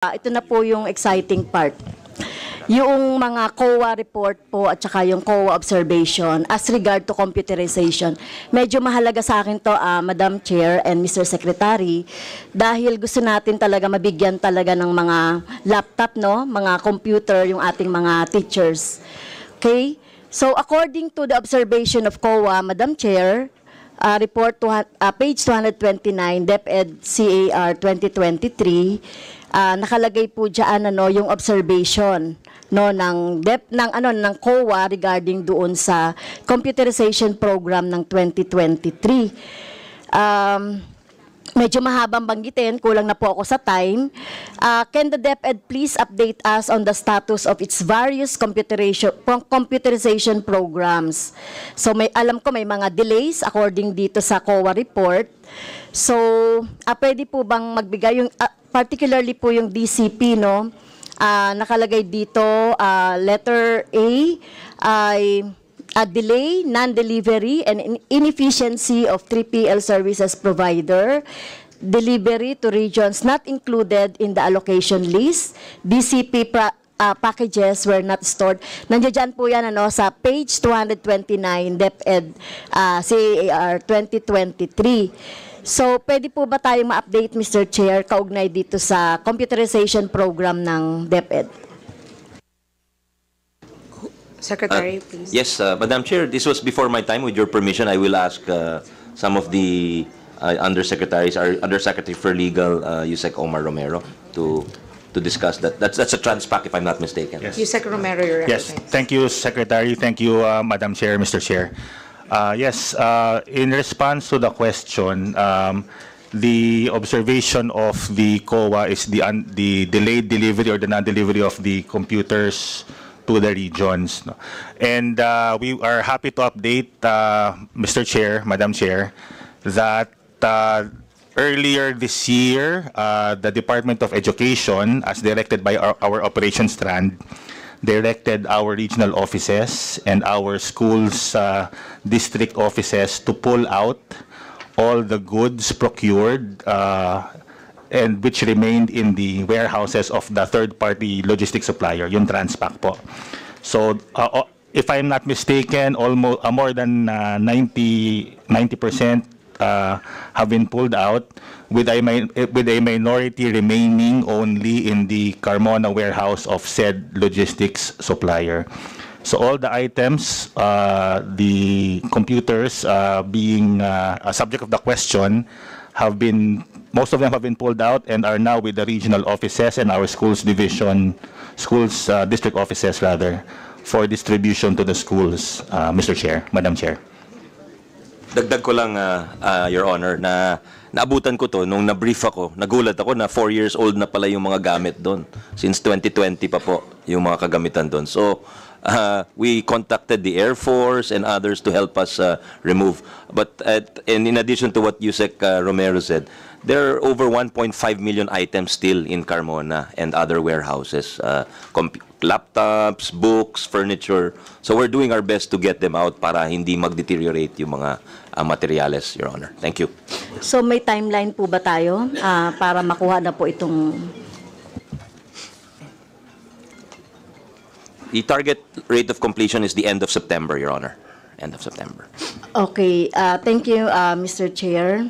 Ito na po yung exciting part. Yung mga COA report po at saka yung COA observation as regard to computerization. Medyo mahalaga sa akin to, Madam Chair and Mr. Secretary, dahil gusto natin talaga mabigyan talaga ng mga laptop, no? Mga computer, yung ating mga teachers. Okay? So according to the observation of COA, Madam Chair, report page 229, DepEd CAR 2023, nakalagay po diyan yung observation ng COA regarding doon sa computerization program ng 2023. Medyo mahabang banggitin, kulang na po ako sa time. Can the DepEd please update us on the status of its various computerization programs? So alam ko may mga delays according dito sa COA report. So pwede po bang magbigay yung particularly po yung DCP, no? Nakalagay dito letter A ay a delay, non-delivery, and inefficiency of 3PL services provider, delivery to regions not included in the allocation list, DCP packages were not stored. Nandiyan po yan sa page 229, DepEd CAR 2023. So, pwede po ba tayong ma-update, Mr. Chair, kaugnay dito sa computerization program ng DepEd? Secretary, please. Yes, Madam Chair, this was before my time. With your permission, I will ask some of the undersecretaries, our Undersecretary for Legal, Yusek Omar Romero, to discuss that. That's a Transpac, if I'm not mistaken. Yes. Yusek Romero, you're Yes, thank you, Secretary. Thank you, Madam Chair, Mr. Chair. Yes, in response to the question, the observation of the COA is the delayed delivery or the non-delivery of the computers to the regions. And we are happy to update, Mr. Chair, Madam Chair, that earlier this year, the Department of Education, as directed by our operations strand, directed our regional offices and our schools district offices to pull out all the goods procured and which remained in the warehouses of the third-party logistics supplier, yung Transpac po. So, if I'm not mistaken, almost more than 90% have been pulled out, with a minority remaining only in the Carmona warehouse of said logistics supplier. So all the items, the computers being a subject of the question, most of them have been pulled out and are now with the regional offices and our district offices rather, for distribution to the schools, Mr. Chair, Madam Chair. Dagdag ko lang, Your Honor, na naabutan ko to nung na-brief ako, nagulat ako na 4 years old na pala yung mga gamit doon. Since 2020 pa po yung mga kagamitan doon. So, we contacted the Air Force and others to help us remove. But and in addition to what Yusek Romero said, there are over 1.5 million items still in Carmona and other warehouses. Laptops, books, furniture. So we're doing our best to get them out para hindi mag-deteriorate yung mga materyales, Your Honor. Thank you. So may timeline po ba tayo para makuha na po itong... The target rate of completion is the end of September, Your Honor. End of September. Okay. Thank you, Mr. Chair.